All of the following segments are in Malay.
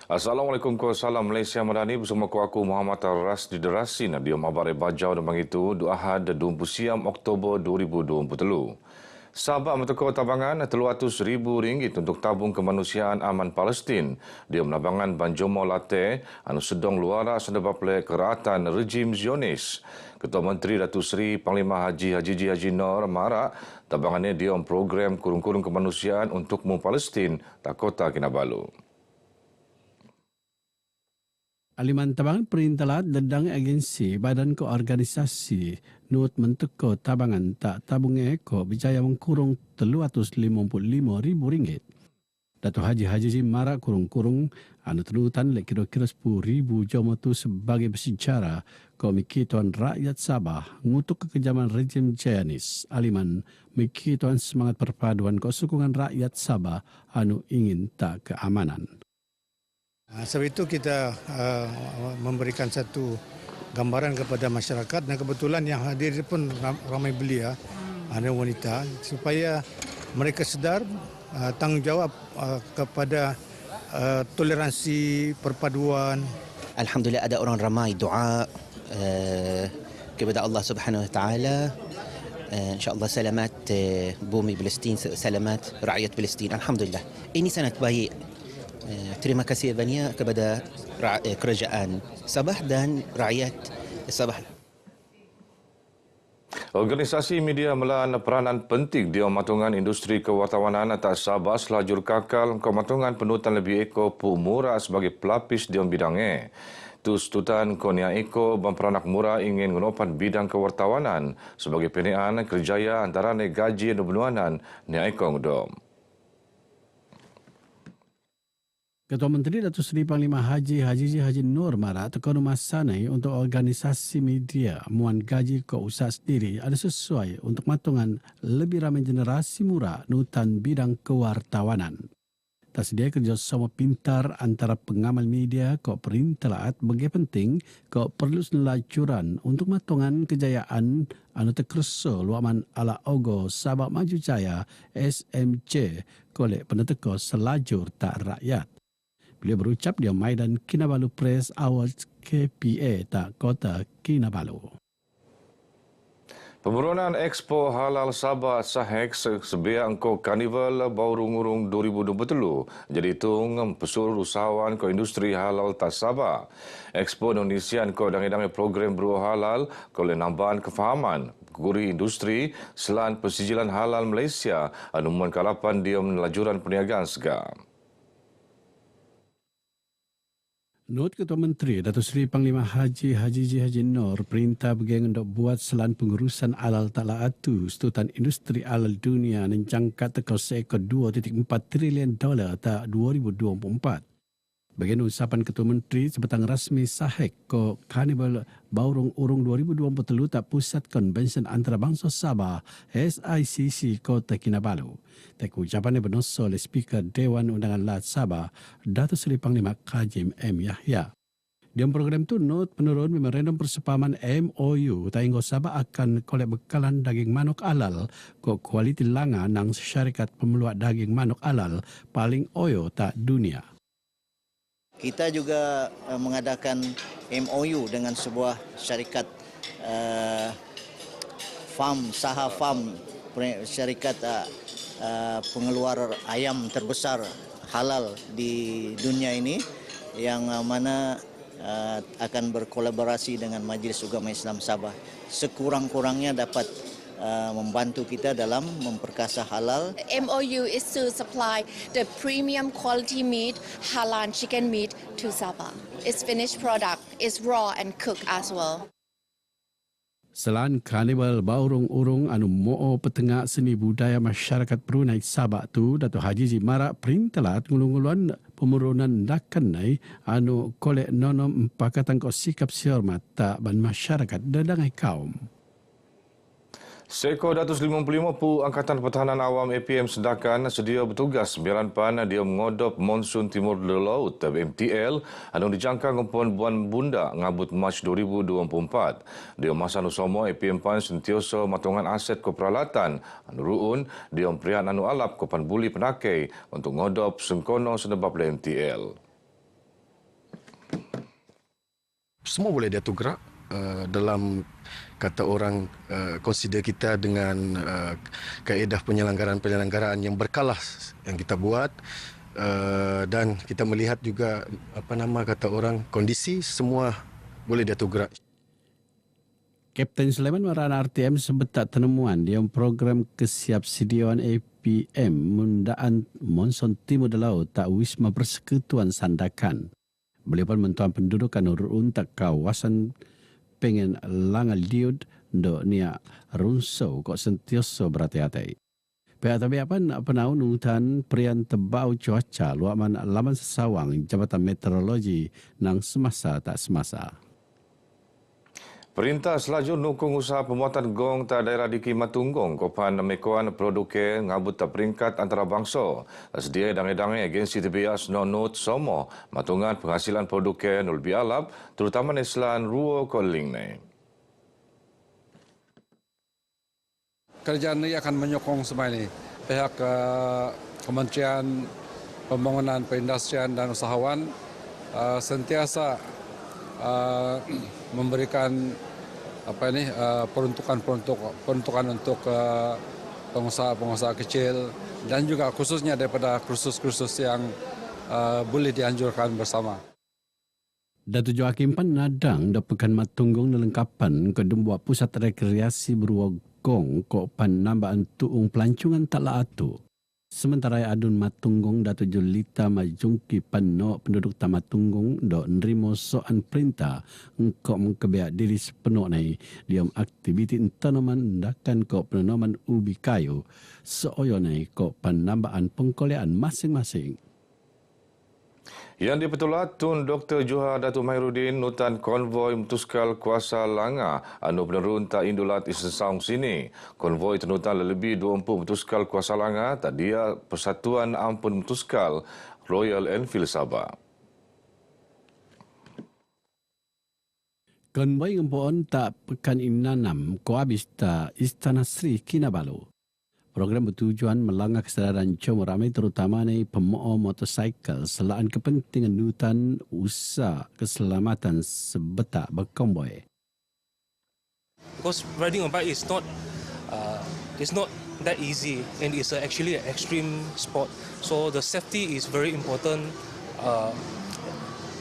Assalamualaikum salam Malaysia Madani bersama aku Muhammad Ras di Derasin di Mabare Bajau dan begitu 2 Ahad 20 siam Oktober 2023. Sabah Meteko tabangan RM300,000 untuk tabung kemanusiaan aman Palestin. Dia menabangan Banjomo Late anu sedong luara sedebaple keratan rejim Zionis. Ketua Menteri Datuk Seri Panglima Haji Haji Nor Marak tabangannya dia program kurung-kurung kemanusiaan untuk Palestin tak Kota Kinabalu. Aliman tabangan perintah dedang agensi badan koorganisasi Nut Menteko tabangan tak tabung eko bijaya mengkurung RM355,000. Datuk Haji Marak kurung-kurung anu tenutan lek kira-kira 10,000 jom tu sebagai bersejarah komiki tuan rakyat Sabah ngutuk kekejaman rejim Zionis. Aliman miki tuan semangat perpaduan kesukungan rakyat Sabah anu ingin tak keamanan. Sebab itu kita memberikan satu gambaran kepada masyarakat dan kebetulan yang hadir pun ramai belia, ada wanita, supaya mereka sedar tanggungjawab kepada toleransi perpaduan. Alhamdulillah ada orang ramai doa kepada Allah Subhanahu Wa Taala. InsyaAllah selamat bumi Palestin, selamat rakyat Palestin. Alhamdulillah. Ini sangat baik. Terima kasih banyak kepada kerajaan Sabah dan rakyat Sabah. Organisasi media melan peranan penting di matungan industri kewartawanan atas Sabah selajur kakal kematungan penutan lebih eko murah sebagai pelapis di bidangnya. Tustutan Konia Eko berperanak murah ingin menopan bidang kewartawanan sebagai penian kerjaya antara gaji dan penuanan Nia Eko ngedom. Ketua Menteri Datuk Seri Panglima Haji Nor Marak tekan masanai untuk organisasi media muan gaji ke usaha sendiri ada sesuai untuk matungan lebih ramai generasi muda nutan bidang kewartawanan. Tersedia kerjasama pintar antara pengamal media ke perintelaat bagi penting ke perlu selacuran untuk matungan kejayaan anu terkerso luaman ala ogo Sabah Maju Jaya SMC kolek peneteko selajur tak rakyat. Beliau berucap di Maidan Kinabalu Press Awards KPA tak Kota Kinabalu. Pemeronan Expo Halal Sabah Sahek sebiak angko Karnival Baurung-Urung 2023 jadi tung pesul usahawan ke industri halal tas Sabah. Expo Indonesia angko dang-dang program beruah halal oleh nambahan kefahaman guri industri selan persijilan halal Malaysia anu kalapan dia lajuran perniagaan segam. Not Ketua Menteri Datuk Seri Panglima Haji Nor perintah bagian untuk buat selan pengurusan alal talaatu setutan industri alal dunia menjangka tekau seekor $2.4 trilion tak 2024. Bagian usapan Ketua Menteri sebatang rasmi sahek ke Karnival Baurung-Urung 2023 tak pusat konvensyen antarabangsa Sabah SICC Kota Kinabalu. Tak ucapannya bernoso oleh Speaker Dewan Undangan Lat Sabah Datuk Seri Panglima Kazim M. Yahya. Dalam program itu not penurun memorandum persepahaman MOU tahinggo Sabah akan kolek bekalan daging manuk halal ke kualiti langa nang syarikat pemeluat daging manuk halal paling oyo tak dunia. Kita juga mengadakan MOU dengan sebuah syarikat Saha Farm, syarikat pengeluar ayam terbesar halal di dunia ini yang mana akan berkolaborasi dengan Majlis Ugama Islam Sabah. Sekurang-kurangnya dapat membantu kita dalam memperkasa halal. MOU is to supply the premium quality meat, halal chicken meat to Sabah. It's finished product, it's raw and cooked as well. Selain Karnival Baurung-Urung anu mo'o petengah seni budaya masyarakat Brunei Sabah tu Datuk Haji Marak perintelat ngulung-nguluan pemurunan dakanai anu kolek nonom pakatan ko sikap sihormat tak ban masyarakat dadangai kaum. Seko 255 Angkatan Pertahanan Awam APM Sedakan sedia bertugas sembilan pan dia mengodop monsun timur laut MTL anu dijangka ngumpul Buan Bunda ngabut Mac 2024. Dia masa anu somo APM pan sentioso matungan aset ko peralatan anu ruun dia prian anu alap ko pan buli penakai untuk ngodop sengkono senebab MTL. semua boleh diatur gerak dalam kata orang consider kita dengan kaedah penyelenggaraan yang berkala yang kita buat dan kita melihat juga kata orang kondisi semua boleh diatur gerak. Kapten Sulaiman Marana RTM sebetak tenemuan dia program kesiapsediaan APM mundaan monson timur da laut tak wisma persekutuan Sandakan. Beliau pun mentuan pendudukan urun tak kawasan pengen langal diud do nia runso kok sentioso berhati-hati. Pihak tapi apa penaun unutan perian tebau cuaca luaman laman sesawang Jabatan Meteorologi nang semasa tak semasa. Perintah selaju nukung usaha pembuatan gong ta daerah di Kimatunggong, Kopan Mekoan Produke ngabut tak peringkat antarabangsa. Sedia dangai-dangai agensi TBS nonut somo matungan penghasilan produke nul bialap, terutama neslan ruo koling ni. Kerajaan ini akan menyokong semua ini. Pihak Kementerian Pembangunan Perindustrian dan Usahawan sentiasa memberikan peruntukan untuk pengusaha-pengusaha kecil dan juga khususnya daripada kursus-kursus yang boleh dianjurkan bersama. Datuk Joakim Pan nadang da Pekan Matunggung nelengkapan ke buat pusat rekreasi beruang gong kok pan nambaan tuung pelancongan tak laatu. Sementara adun Matunggung Datuk Julita Majungki Panno penduduk Tamatunggung do nrimo soan perintah engkau mengkebiak diri sepenuh nai diam aktiviti tanaman ndakan ko penanaman ubi kayu seoyo nai ko penambaan pengkolean masing-masing. Yang dipetulat Tun Dr. Johar Datuk Mahiruddin nutan konvoi mutuskal kuasa langa anu penerun tak indulat isen saung sini. Konvoi tenutan lebih 20 mutuskal kuasa langa tak dia Persatuan Ampun Mutuskal Royal Enfield Sabah. Konvoi ngempuan tak pekan inanam ko habis ta Istana Sri Kinabalu. Program bertujuan melanggar kesedaran jom ramai terutama ni pemoh motosikal selaan kepentingan nutan usaha keselamatan sebetak berkonvoi. Because riding a bike is not that easy and it's actually an extreme sport. So the safety is very important,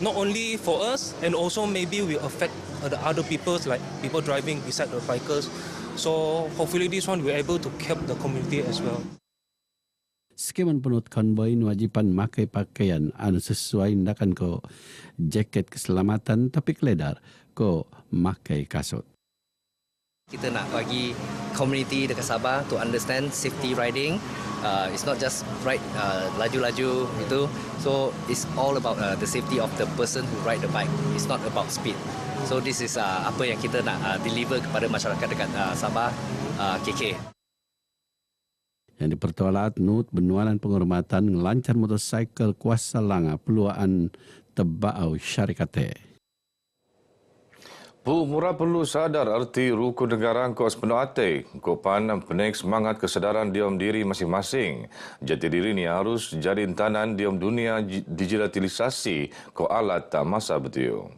not only for us and also maybe will affect the other people like people driving beside the bikers. So hopefully this one we're able to help the community as well. Skeman penut konvoi wajiban makai pakaian anu sesuai ndakan ko jaket keselamatan tapi keledar ko makai kasut. Kita nak bagi community dekat Sabah to understand safety riding. It's not just ride laju-laju itu. So it's all about the safety of the person who ride the bike. It's not about speed. So this is apa yang kita nak deliver kepada masyarakat dekat Sabah, KK. Yang dipertualat Nut Benualan Penghormatan ngelancar motosikal kuasa langa peluaan tebau syarikate. Murah perlu sadar erti rukun negara kau sepenuh hati. Kau pandang pening semangat kesedaran diam diri masing-masing. Jati diri ni harus jadi intanan diam dunia digitalisasi kau alat tak masa betul.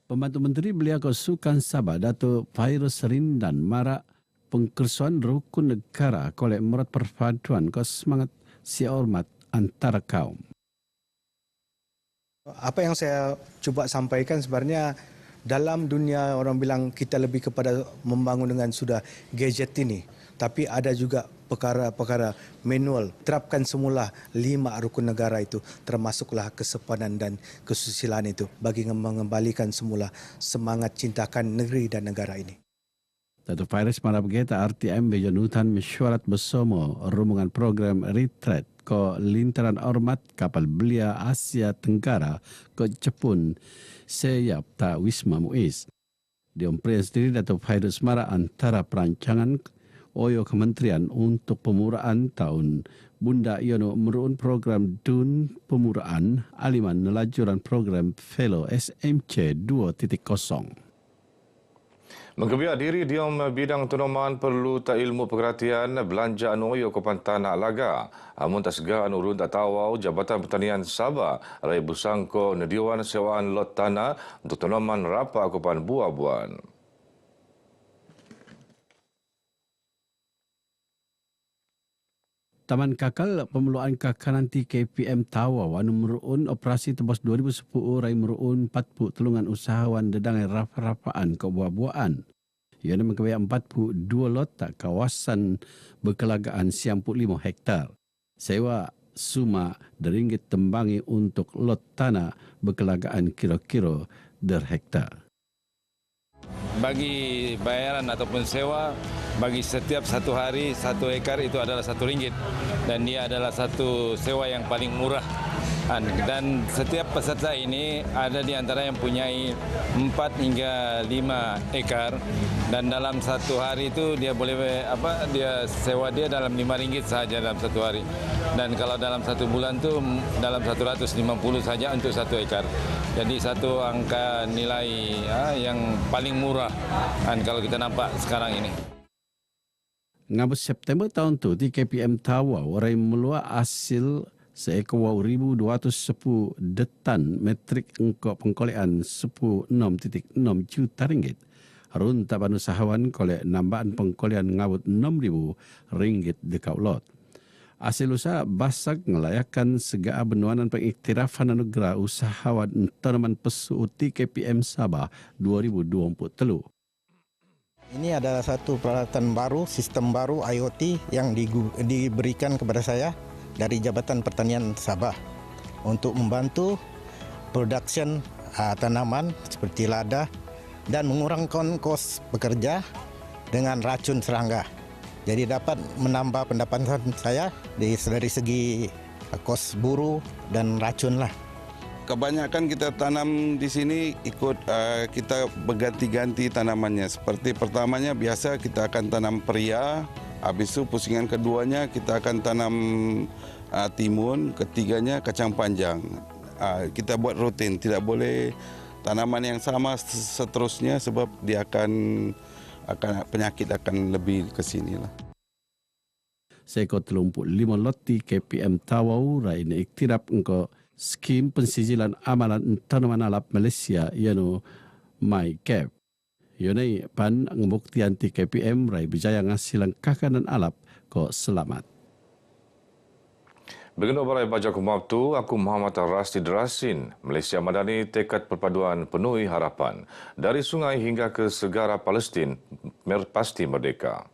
Pembantu Menteri Belia Sukan Sabah Datuk Fairuz Rindan marak pengkersuan rukun negara kolek merat perpaduan kau semangat si hormat antara kaum. Apa yang saya cuba sampaikan sebenarnya dalam dunia orang bilang kita lebih kepada membangun dengan sudah gadget ini. Tapi ada juga perkara-perkara manual. Terapkan semula 5 rukun negara itu termasuklah kesepadan dan kesusilaan itu bagi mengembalikan semula semangat cintakan negeri dan negara ini. Datuk Fairuz marap kita RTM bejanutan mesyuarat bersama rumungan program retreat ko lintaran hormat kapal belia Asia Tenggara ke Jepun siap ta Wisma Muiz. Diompres sendiri Datuk Fairuz marap antara perancangan Oyo Kementerian untuk pemuraan tahun Bunda Iono merun program DUN pemuraan aliman nelajuran program Fellow SMC 2.0. Mengkebiak diri diam bidang tonoman perlu tak ilmu perhatian belanja anu oyo kepantan nak laga. Amun tak segar anu urun tak tawau Jabatan Pertanian Sabah rai busangko nediuan sewaan lot tanah untuk tonoman rapa akupan buah-buahan. Taman Kakal Pemeluan Kakal nanti KPM Tawau anu meruun operasi tebas 2010 rai meruun 40 telungan usahawan dedangai rapa-rapaan ke buah-buahan. Ia mengkebiak 42 lot tak kawasan berkelagaan 95 hektar. Sewa suma RM1 tembangi untuk lot tanah berkelagaan kira-kira hektar. Bagi bayaran ataupun sewa, bagi setiap 1 hari 1 ekar itu adalah RM1 dan dia adalah satu sewa yang paling murah. Dan setiap peserta ini ada di antara yang punyai 4 hingga 5 ekar dan dalam 1 hari itu dia boleh dia sewa dia dalam RM5 saja dalam 1 hari. Dan kalau dalam 1 bulan tu dalam 150 saja untuk 1 ekar. Jadi satu angka nilai yang paling murah kalau kita nampak sekarang ini. Ngabut September tahun tu di KPM Tawau rai meluak hasil seekor 1,210 detan metrik engkau pengkolean 16.6 juta ringgit. Harun taban usahawan kolek nambahan pengkolean ngabut RM6,000 dekat lot. Hasil usaha basak ngelayakan segala benuanan pengiktirafan anugerah usahawan tanaman pesuti KPM Sabah 2023. Ini adalah satu peralatan baru, sistem baru IoT yang diberikan kepada saya dari Jabatan Pertanian Sabah untuk membantu production tanaman seperti lada dan mengurangkan kos bekerja dengan racun serangga. Jadi dapat menambah pendapatan saya dari segi kos buru dan racun lah. Kebanyakan kita tanam di sini ikut kita berganti-ganti tanamannya. Seperti pertamanya biasa kita akan tanam peria, habis itu pusingan keduanya kita akan tanam timun, ketiganya kacang panjang. Kita buat rutin, tidak boleh tanaman yang sama seterusnya sebab dia akan penyakit akan lebih ke sini lah. Seekor 35 lot di KPM Tawau rai iktiraf engkau skim pensijilan amalan tanaman alap Malaysia ianu MyCap. Yonai pan ngebuktian di KPM rai berjaya ngasilan kakanan alap ko selamat. Begini barai baca kumab tu, aku Muhammad Rasdi Derasin. Malaysia Madani tekad perpaduan penuhi harapan. Dari sungai hingga ke segara Palestin, pasti merdeka.